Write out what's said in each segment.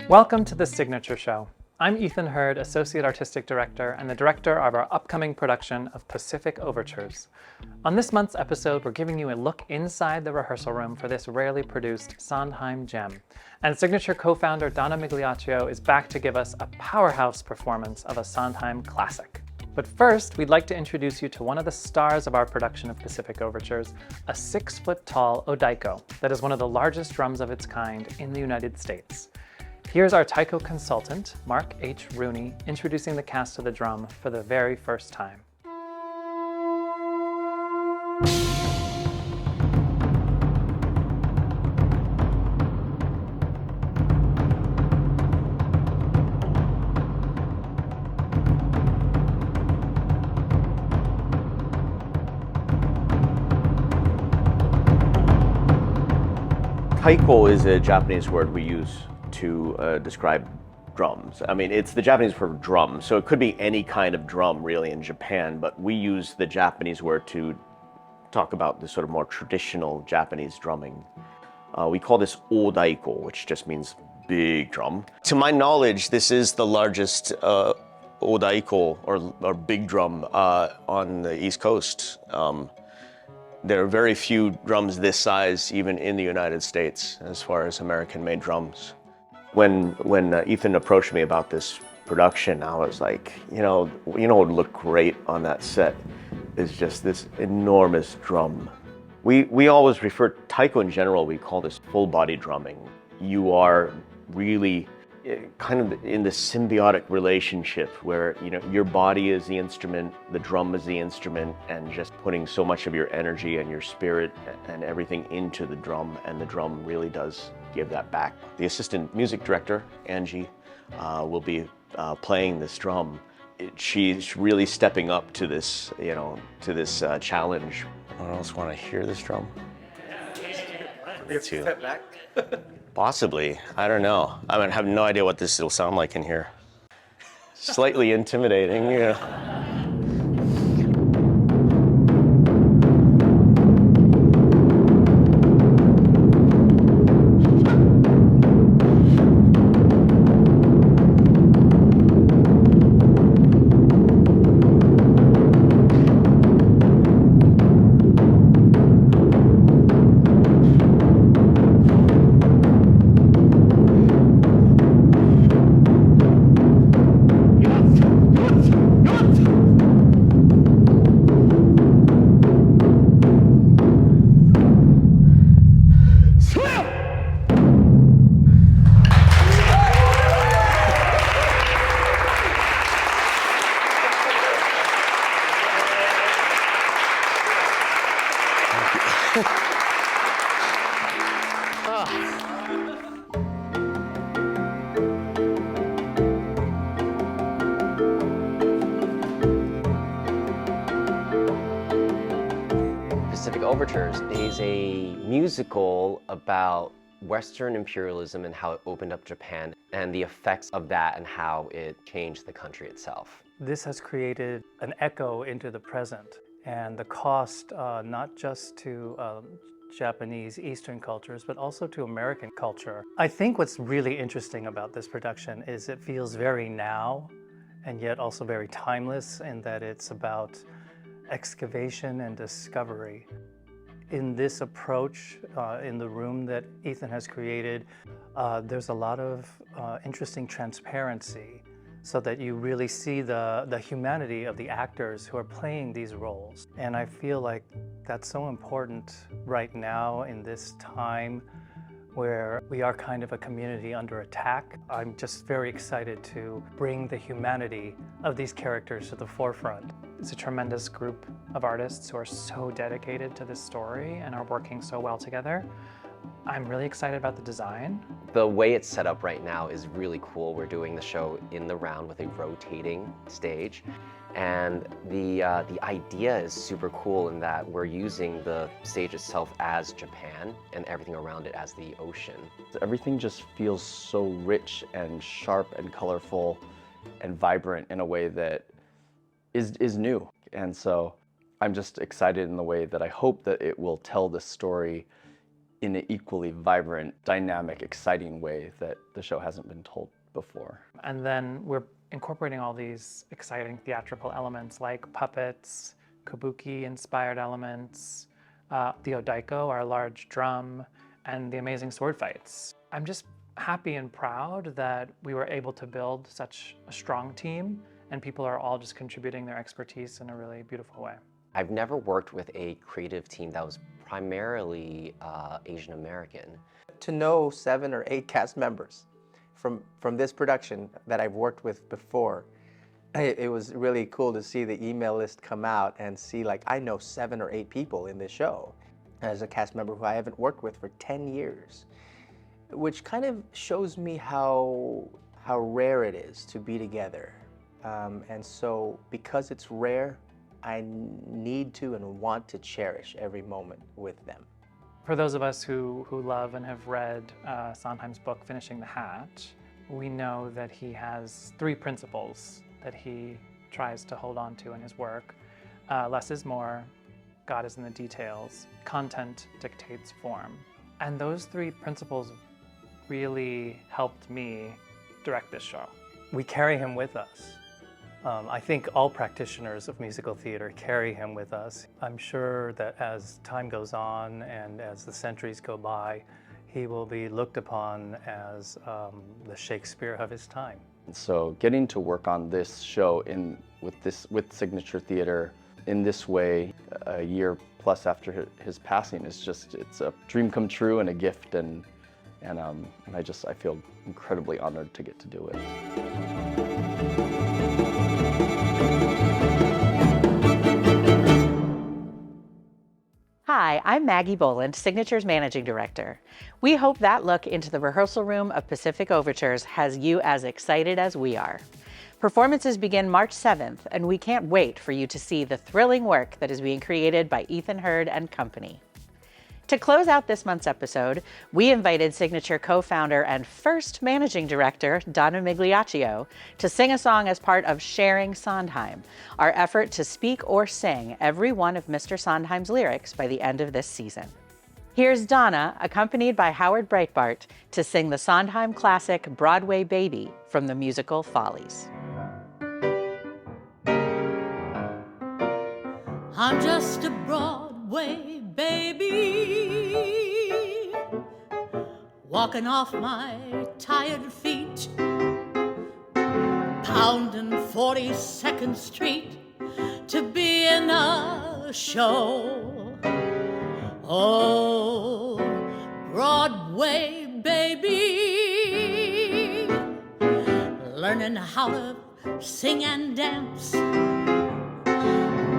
Welcome to The Signature Show. I'm Ethan Hurd, Associate Artistic Director and the director of our upcoming production of Pacific Overtures. On this month's episode, we're giving you a look inside the rehearsal room for this rarely produced Sondheim gem. And Signature co-founder Donna Migliaccio is back to give us a powerhouse performance of a Sondheim classic. But first, we'd like to introduce you to one of the stars of our production of Pacific Overtures, a 6-foot-tall Odaiko that is one of the largest drums of its kind in the United States. Here's our Taiko consultant, Mark H. Rooney, introducing the cast of the drum for the very first time. Taiko is a Japanese word we use to describe drums. I mean, it's the Japanese for drum, so it could be any kind of drum really in Japan, but we use the Japanese word to talk about the sort of more traditional Japanese drumming. We call this Odaiko, which just means big drum. To my knowledge, this is the largest Odaiko or big drum on the East Coast. There are very few drums this size even in the United States as far as American-made drums. When Ethan approached me about this production, I was like, you know what would look great on that set is just this enormous drum. We always refer to Taiko in general, we call this full body drumming. You are really kind of in the symbiotic relationship where your body is the instrument, the drum is the instrument, and just putting so much of your energy and your spirit and everything into the drum, and the drum really does give that back. The assistant music director, Angie, will be playing this drum. She's really stepping up to this, challenge. Anyone else want to hear this drum? Step back. Possibly, I don't know. I mean, I have no idea what this will sound like in here. Slightly intimidating, Pacific Overtures is a musical about Western imperialism and how it opened up Japan and the effects of that and how it changed the country itself. This has created an echo into the present, and the cost not just to Japanese Eastern cultures, but also to American culture. I think what's really interesting about this production is it feels very now, and yet also very timeless in that it's about excavation and discovery. In this approach, in the room that Ethan has created, there's a lot of interesting transparency so that you really see the humanity of the actors who are playing these roles. And I feel like that's so important right now in this time where we are kind of a community under attack. I'm just very excited to bring the humanity of these characters to the forefront. It's a tremendous group of artists who are so dedicated to this story and are working so well together. I'm really excited about the design. The way it's set up right now is really cool. We're doing the show in the round with a rotating stage. And the idea is super cool in that we're using the stage itself as Japan and everything around it as the ocean. Everything just feels so rich and sharp and colorful and vibrant in a way that is new. And so I'm just excited in the way that I hope that it will tell the story in an equally vibrant, dynamic, exciting way that the show hasn't been told before. And then we're incorporating all these exciting theatrical elements like puppets, kabuki-inspired elements, the Odaiko, our large drum, and the amazing sword fights. I'm just happy and proud that we were able to build such a strong team, and people are all just contributing their expertise in a really beautiful way. I've never worked with a creative team that was primarily Asian American. To know 7 or 8 cast members from this production that I've worked with before, it was really cool to see the email list come out and see, like, I know 7 or 8 people in this show as a cast member who I haven't worked with for 10 years, which kind of shows me how rare it is to be together. And so because it's rare, I need to and want to cherish every moment with them. For those of us who love and have read Sondheim's book, Finishing the Hat, we know that he has 3 principles that he tries to hold on to in his work. Less is more, God is in the details, content dictates form. And those 3 principles really helped me direct this show. We carry him with us. I think all practitioners of musical theater carry him with us. I'm sure that as time goes on and as the centuries go by, he will be looked upon as the Shakespeare of his time. So getting to work on this show with Signature Theater in this way, a year plus after his passing, is just, it's a dream come true and a gift, and I feel incredibly honored to get to do it. Hi, I'm Maggie Boland, Signature's Managing Director. We hope that look into the rehearsal room of Pacific Overtures has you as excited as we are. Performances begin March 7th, and we can't wait for you to see the thrilling work that is being created by Ethan Hurd and company. To close out this month's episode, we invited Signature co-founder and first managing director, Donna Migliaccio, to sing a song as part of Sharing Sondheim, our effort to speak or sing every one of Mr. Sondheim's lyrics by the end of this season. Here's Donna, accompanied by Howard Breitbart, to sing the Sondheim classic Broadway Baby from the musical Follies. I'm just a Broadway baby, walking off my tired feet, pounding 42nd Street to be in a show. Oh, Broadway baby, learning how to sing and dance,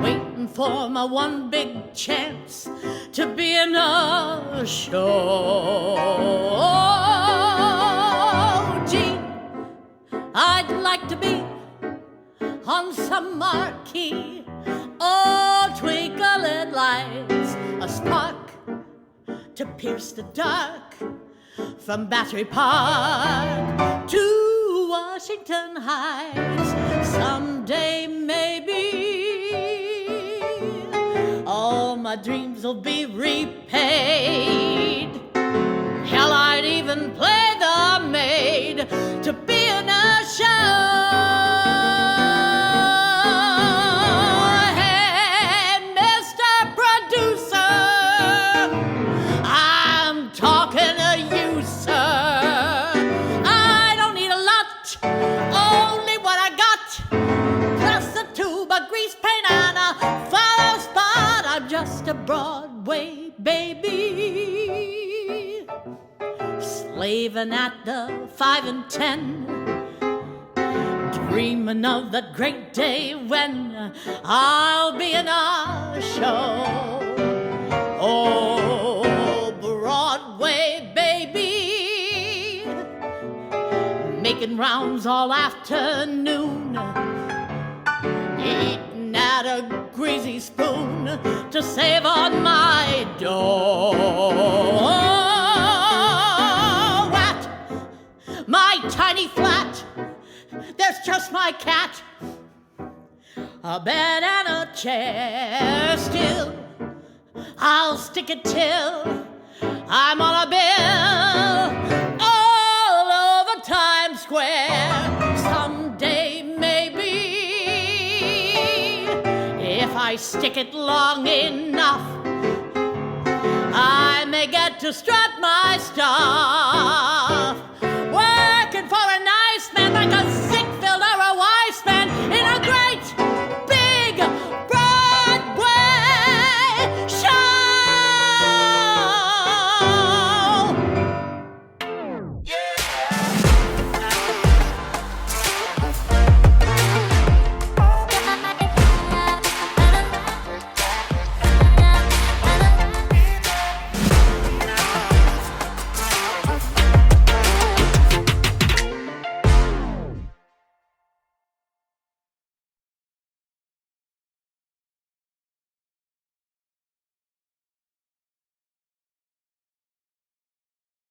waiting for my one big chance to be in a show. Oh, gee, I'd like to be on some marquee. Oh, twinkling lights, a spark to pierce the dark, from Battery Park to Washington Heights. Someday maybe all my dreams will be repaid. Hell, I'd even play the maid to be in a show. Hey, Mr. Producer, I'm talking to you, sir. I don't need a lot, only what I got, plus a tube of grease paint and a follow spot. I'm just a Broadway baby, slaving at the 5 and 10, dreaming of that great day when I'll be in a show. Oh, Broadway baby, making rounds all afternoon, eating at a greasy spoon to save on my dough. At my tiny flat, there's just my cat, a bed and a chair. Still, I'll stick it till I'm on a bill all over Times Square. Someday, maybe, if I stick it long enough, I may get to strut my stuff.